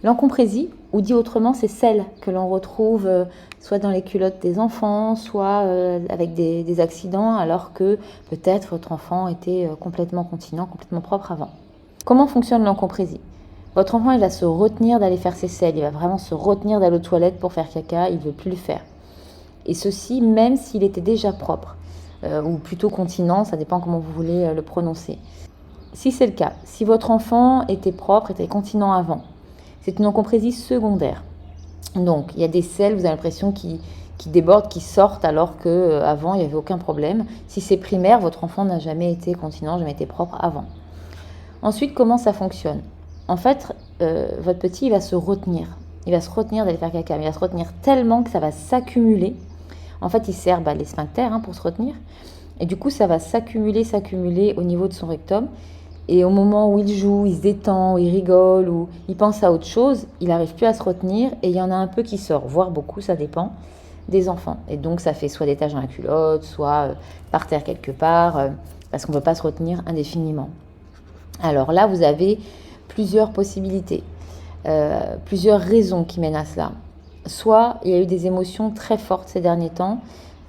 L'encomprésie, ou dit autrement, c'est celle que l'on retrouve soit dans les culottes des enfants, soit avec des accidents, alors que peut-être votre enfant était complètement continent, complètement propre avant. Comment fonctionne l'encomprésie? Votre enfant, il va se retenir d'aller faire ses selles, il va vraiment se retenir d'aller aux toilettes pour faire caca, il ne veut plus le faire. Et ceci, même s'il était déjà propre, ou plutôt continent, ça dépend comment vous voulez le prononcer. Si c'est le cas, si votre enfant était propre, était continent avant, c'est une encomprésie secondaire. Donc, il y a des selles, vous avez l'impression, qui débordent, qui sortent, alors qu'avant, il n'y avait aucun problème. Si c'est primaire, votre enfant n'a jamais été continent, jamais été propre avant. Ensuite, comment ça fonctionne? En fait, votre petit, il va se retenir. Il va se retenir d'aller faire caca, mais il va se retenir tellement que ça va s'accumuler. En fait, il sert les sphincters pour se retenir. Et du coup, ça va s'accumuler au niveau de son rectum. Et au moment où il joue, il se détend, il rigole, ou il pense à autre chose, il n'arrive plus à se retenir et il y en a un peu qui sort, voire beaucoup, ça dépend, des enfants. Et donc ça fait soit des taches dans la culotte, soit par terre quelque part, parce qu'on ne peut pas se retenir indéfiniment. Alors là, vous avez plusieurs possibilités, plusieurs raisons qui mènent à cela. Soit il y a eu des émotions très fortes ces derniers temps,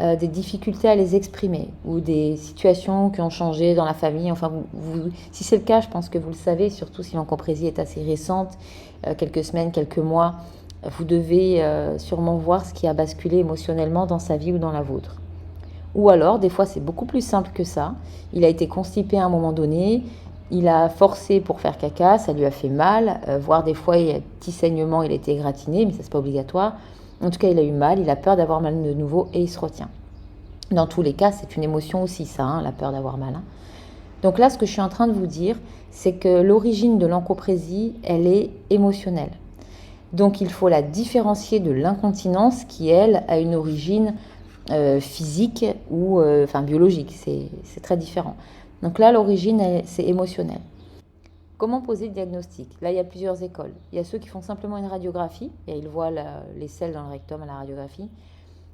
des difficultés à les exprimer ou des situations qui ont changé dans la famille. Enfin, si c'est le cas, je pense que vous le savez, surtout si l'encomprésie est assez récente, quelques semaines, quelques mois, vous devez sûrement voir ce qui a basculé émotionnellement dans sa vie ou dans la vôtre. Ou alors, des fois, c'est beaucoup plus simple que ça. Il a été constipé à un moment donné, il a forcé pour faire caca, ça lui a fait mal, voire des fois, il y a un petit saignement, il a été égratigné, mais ça, c'est pas obligatoire. En tout cas, il a eu mal, il a peur d'avoir mal de nouveau et il se retient. Dans tous les cas, c'est une émotion aussi, ça, la peur d'avoir mal. Donc là, ce que je suis en train de vous dire, c'est que l'origine de l'encomprésie, elle est émotionnelle. Donc il faut la différencier de l'incontinence qui, elle, a une origine physique ou biologique. C'est très différent. Donc là, l'origine, c'est émotionnel. Comment poser le diagnostic? Là, il y a plusieurs écoles. Il y a ceux qui font simplement une radiographie, et ils voient les selles dans le rectum à la radiographie.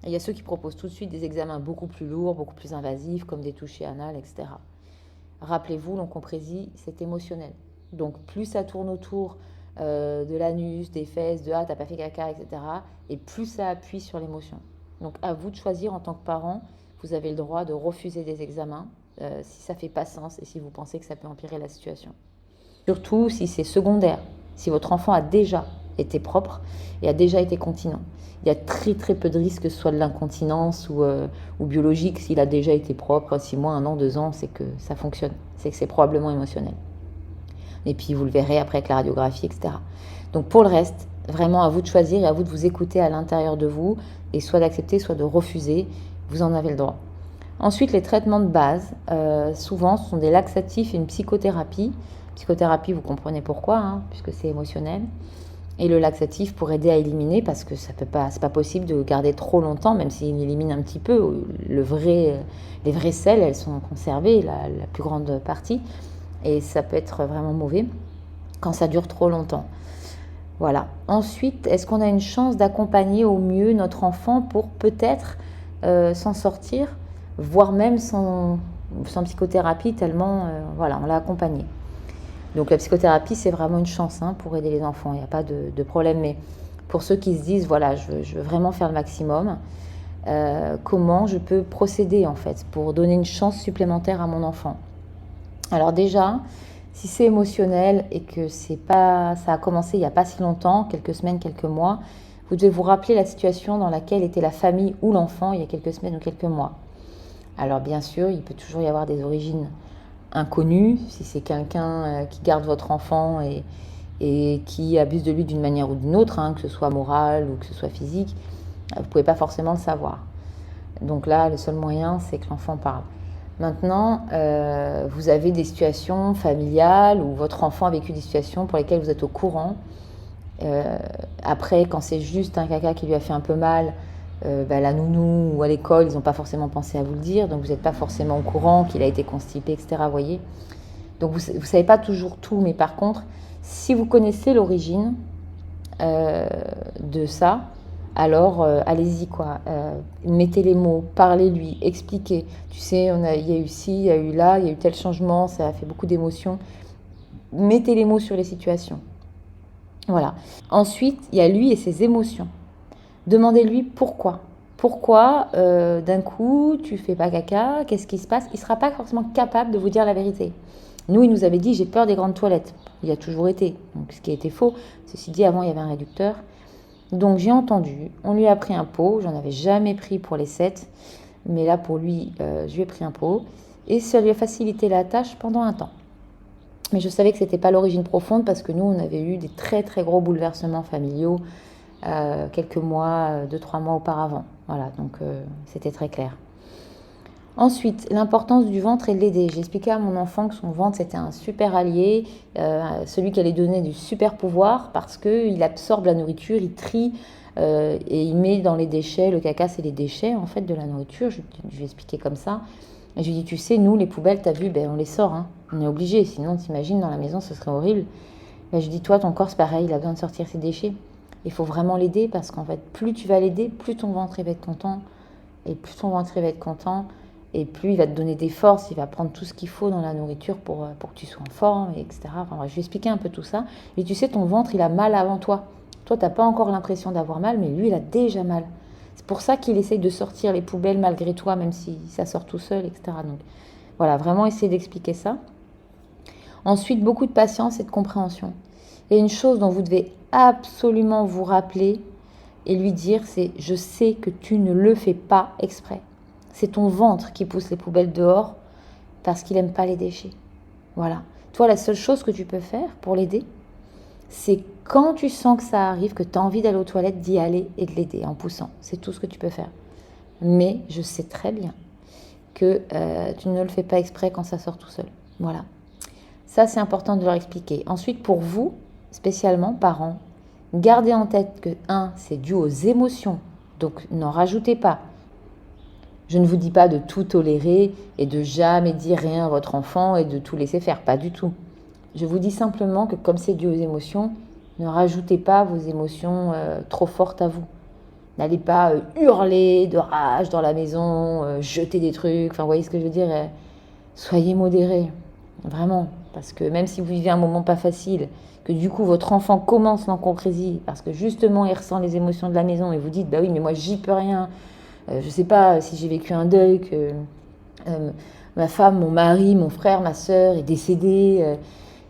Et il y a ceux qui proposent tout de suite des examens beaucoup plus lourds, beaucoup plus invasifs, comme des touchés anales, etc. Rappelez-vous, l'encomprésie, c'est émotionnel. Donc plus ça tourne autour de l'anus, des fesses, de « ah, t'as pas fait caca », etc. Et plus ça appuie sur l'émotion. Donc à vous de choisir en tant que parent, vous avez le droit de refuser des examens si ça fait pas sens et si vous pensez que ça peut empirer la situation. Surtout si c'est secondaire, si votre enfant a déjà été propre et a déjà été continent. Il y a très très peu de risques que ce soit de l'incontinence ou biologique. S'il a déjà été propre, 6 mois, 1 an, 2 ans, c'est que ça fonctionne. C'est que c'est probablement émotionnel. Et puis vous le verrez après avec la radiographie, etc. Donc pour le reste, vraiment à vous de choisir et à vous de vous écouter à l'intérieur de vous et soit d'accepter, soit de refuser. Vous en avez le droit. Ensuite, les traitements de base, souvent, ce sont des laxatifs et une psychothérapie. Psychothérapie, vous comprenez pourquoi, puisque c'est émotionnel. Et le laxatif pour aider à éliminer, parce que c'est pas possible de garder trop longtemps, même s'il élimine un petit peu. Les vraies selles, elles sont conservées, la plus grande partie. Et ça peut être vraiment mauvais quand ça dure trop longtemps. Voilà. Ensuite, est-ce qu'on a une chance d'accompagner au mieux notre enfant pour peut-être s'en sortir, voire même sans psychothérapie, tellement on l'a accompagné. Donc la psychothérapie, c'est vraiment une chance pour aider les enfants, il n'y a pas de problème. Mais pour ceux qui se disent, voilà, je veux vraiment faire le maximum, comment je peux procéder en fait pour donner une chance supplémentaire à mon enfant? Alors déjà, si c'est émotionnel et que ça a commencé il n'y a pas si longtemps, quelques semaines, quelques mois, vous devez vous rappeler la situation dans laquelle était la famille ou l'enfant il y a quelques semaines ou quelques mois. Alors bien sûr, il peut toujours y avoir des origines inconnues, si c'est quelqu'un qui garde votre enfant et qui abuse de lui d'une manière ou d'une autre, que ce soit morale ou que ce soit physique, vous ne pouvez pas forcément le savoir. Donc là, le seul moyen, c'est que l'enfant parle. Maintenant, vous avez des situations familiales où votre enfant a vécu des situations pour lesquelles vous êtes au courant. Après, quand c'est juste un caca qui lui a fait un peu mal, la nounou ou à l'école, ils n'ont pas forcément pensé à vous le dire, donc vous n'êtes pas forcément au courant qu'il a été constipé, etc. Voyez. Donc vous ne savez pas toujours tout, mais par contre, si vous connaissez l'origine de ça, alors allez-y quoi. Mettez les mots, parlez-lui, expliquez. Tu sais, il y a eu ci, il y a eu là, il y a eu tel changement, ça a fait beaucoup d'émotions. Mettez les mots sur les situations. Voilà. Ensuite, il y a lui et ses émotions. Demandez-lui pourquoi. Pourquoi d'un coup tu fais pas caca? Qu'est-ce qui se passe? Il ne sera pas forcément capable de vous dire la vérité. Nous, il nous avait dit j'ai peur des grandes toilettes. Il a toujours été, donc ce qui était faux. Ceci dit, avant il y avait un réducteur. Donc j'ai entendu, on lui a pris un pot, j'en avais jamais pris pour les 7, mais là pour lui, je lui ai pris un pot et ça lui a facilité la tâche pendant un temps. Mais je savais que c'était pas l'origine profonde parce que nous, on avait eu des très très gros bouleversements familiaux quelques mois, 2-3 mois auparavant. Voilà, donc c'était très clair. Ensuite, l'importance du ventre et de l'aider. J'ai expliqué à mon enfant que son ventre, c'était un super allié, celui qui allait donner du super pouvoir parce qu'il absorbe la nourriture, il trie et il met dans les déchets. Le caca, c'est les déchets en fait de la nourriture. Je lui ai expliqué comme ça. Et je lui ai dit, tu sais, nous, les poubelles, t'as vu, ben, on les sort. Hein. On est obligé, sinon, t'imagines, dans la maison, ce serait horrible. Ben, je lui ai dit, toi, ton corps, c'est pareil, il a besoin de sortir ses déchets. Il faut vraiment l'aider parce qu'en fait, plus tu vas l'aider, plus ton ventre il va être content. Et plus ton ventre il va être content, et plus il va te donner des forces, il va prendre tout ce qu'il faut dans la nourriture pour que tu sois en forme, etc. Enfin, je vais expliquer un peu tout ça. Et tu sais, ton ventre, il a mal avant toi. Toi, tu n'as pas encore l'impression d'avoir mal, mais lui, il a déjà mal. C'est pour ça qu'il essaye de sortir les poubelles malgré toi, même si ça sort tout seul, etc. Donc voilà, vraiment essayer d'expliquer ça. Ensuite, beaucoup de patience et de compréhension. Et une chose dont vous devez absolument vous rappeler et lui dire, c'est « je sais que tu ne le fais pas exprès ». C'est ton ventre qui pousse les poubelles dehors parce qu'il n'aime pas les déchets. Voilà. Toi, la seule chose que tu peux faire pour l'aider, c'est quand tu sens que ça arrive, que tu as envie d'aller aux toilettes, d'y aller et de l'aider en poussant. C'est tout ce que tu peux faire. Mais je sais très bien que tu ne le fais pas exprès quand ça sort tout seul. Voilà. Ça, c'est important de leur expliquer. Ensuite, pour vous, spécialement parents, gardez en tête que 1, c'est dû aux émotions. Donc, n'en rajoutez pas. Je ne vous dis pas de tout tolérer et de jamais dire rien à votre enfant et de tout laisser faire. Pas du tout. Je vous dis simplement que comme c'est dû aux émotions, ne rajoutez pas vos émotions trop fortes à vous. N'allez pas hurler de rage dans la maison, jeter des trucs. Enfin, vous voyez ce que je veux dire? Soyez modérés. Vraiment. Parce que même si vous vivez un moment pas facile, que du coup votre enfant commence l'encomprésie, parce que justement il ressent les émotions de la maison et vous dites, bah oui, mais moi j'y peux rien. Je sais pas si j'ai vécu un deuil, que ma femme, mon mari, mon frère, ma sœur est décédé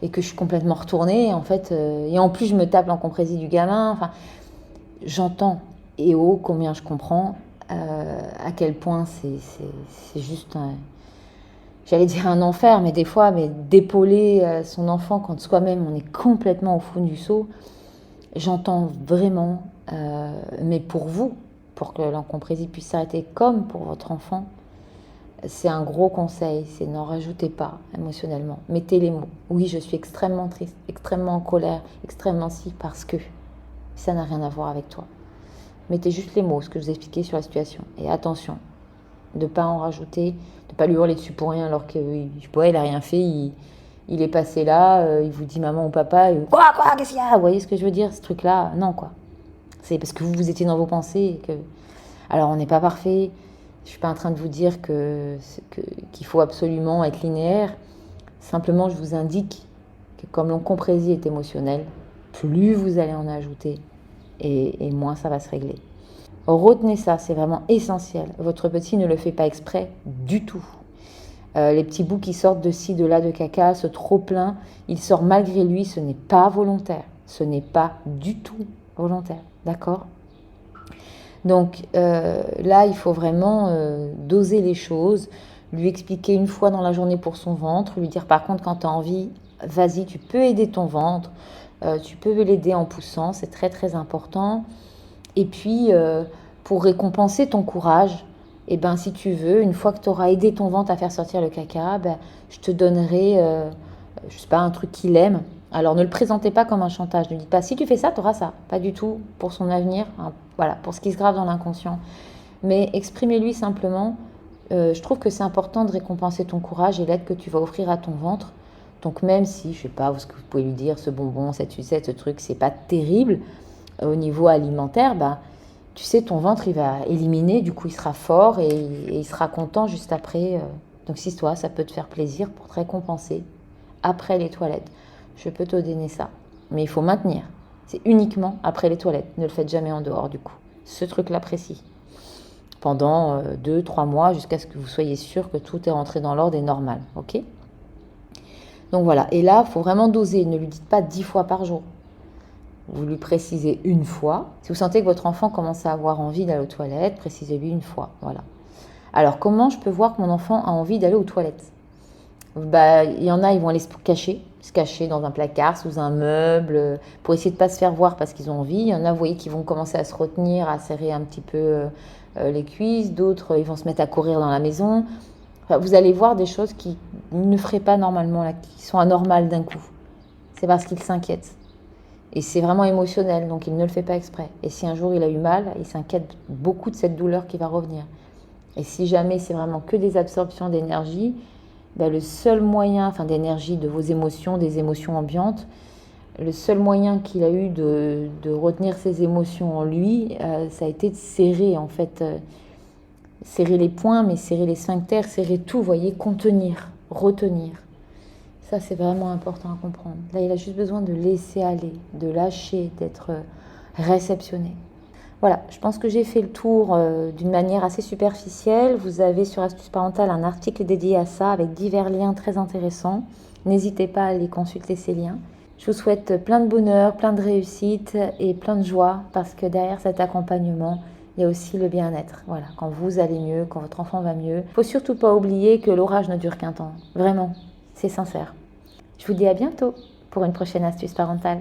et que je suis complètement retournée, en fait. Et en plus, je me tape l'encomprésie du gamin. Enfin, j'entends et oh, combien je comprends à quel point c'est juste j'allais dire un enfer, mais des fois, mais d'épauler son enfant quand soi-même on est complètement au fond du seau, j'entends vraiment, mais pour vous, pour que l'encomprésie puisse s'arrêter comme pour votre enfant, c'est un gros conseil, c'est n'en rajoutez pas émotionnellement. Mettez les mots. Oui, je suis extrêmement triste, extrêmement en colère, extrêmement si, parce que ça n'a rien à voir avec toi. Mettez juste les mots, ce que je vous ai expliqué sur la situation. Et attention, de ne pas en rajouter, de ne pas lui hurler dessus pour rien alors que il n'a rien fait, il est passé là, il vous dit maman ou papa, quoi, qu'est-ce qu'il y a? Vous voyez ce que je veux dire, ce truc-là? Non, quoi. C'est parce que vous étiez dans vos pensées. Alors, on n'est pas parfait. Je ne suis pas en train de vous dire qu'il faut absolument être linéaire. Simplement, je vous indique que comme l'encomprésie est émotionnelle, plus vous allez en ajouter et moins ça va se régler. Retenez ça, c'est vraiment essentiel. Votre petit ne le fait pas exprès du tout. Les petits bouts qui sortent de ci, de là, de caca, ce trop-plein, il sort malgré lui, ce n'est pas volontaire. Ce n'est pas du tout volontaire, d'accord ? Donc là, il faut vraiment doser les choses, lui expliquer une fois dans la journée pour son ventre, lui dire par contre quand tu as envie, vas-y, tu peux aider ton ventre, tu peux l'aider en poussant, c'est très très important. Et puis, pour récompenser ton courage, eh ben, si tu veux, une fois que tu auras aidé ton ventre à faire sortir le caca, ben, je te donnerai, je sais pas, un truc qu'il aime. Alors, ne le présentez pas comme un chantage. Ne dites pas, si tu fais ça, tu auras ça. Pas du tout pour son avenir, hein, voilà, pour ce qui se grave dans l'inconscient. Mais exprimez-lui simplement, je trouve que c'est important de récompenser ton courage et l'aide que tu vas offrir à ton ventre. Donc, même si, je sais pas, ce que vous pouvez lui dire, ce bonbon, cette sucette, ce truc, c'est pas terrible, au niveau alimentaire, bah, tu sais, ton ventre, il va éliminer, du coup, il sera fort et il sera content juste après. Donc, si toi, ça peut te faire plaisir pour te récompenser après les toilettes, je peux te donner ça. Mais il faut maintenir. C'est uniquement après les toilettes. Ne le faites jamais en dehors du coup. Ce truc-là précis. Pendant 2-3 mois jusqu'à ce que vous soyez sûr que tout est rentré dans l'ordre et normal. Ok ? Donc voilà. Et là, il faut vraiment doser. Ne lui dites pas 10 fois par jour. Vous lui précisez une fois. Si vous sentez que votre enfant commence à avoir envie d'aller aux toilettes, précisez-lui une fois. Voilà. Alors, comment je peux voir que mon enfant a envie d'aller aux toilettes ? Il y en a, ils vont aller se cacher dans un placard, sous un meuble, pour essayer de ne pas se faire voir parce qu'ils ont envie. Il y en a, vous voyez, qui vont commencer à se retenir, à serrer un petit peu les cuisses. D'autres, ils vont se mettre à courir dans la maison. Enfin, vous allez voir des choses qui ne feraient pas normalement, là, qui sont anormales d'un coup. C'est parce qu'ils s'inquiètent. Et c'est vraiment émotionnel, donc il ne le fait pas exprès. Et si un jour il a eu mal, il s'inquiète beaucoup de cette douleur qui va revenir. Et si jamais c'est vraiment que des absorptions d'énergie, le seul moyen, d'énergie, de vos émotions, des émotions ambiantes, le seul moyen qu'il a eu de retenir ses émotions en lui, ça a été de serrer, en fait, serrer les poings, mais serrer les sphincters, serrer tout, vous voyez, contenir, retenir. Ça, c'est vraiment important à comprendre. Là, il a juste besoin de laisser aller, de lâcher, d'être réceptionné. Voilà, je pense que j'ai fait le tour d'une manière assez superficielle. Vous avez sur Astuces Parentales un article dédié à ça avec divers liens très intéressants. N'hésitez pas à aller consulter ces liens. Je vous souhaite plein de bonheur, plein de réussite et plein de joie parce que derrière cet accompagnement, il y a aussi le bien-être. Voilà, quand vous allez mieux, quand votre enfant va mieux. Il ne faut surtout pas oublier que l'orage ne dure qu'un temps. Vraiment, c'est sincère. Je vous dis à bientôt pour une prochaine Astuce Parentale.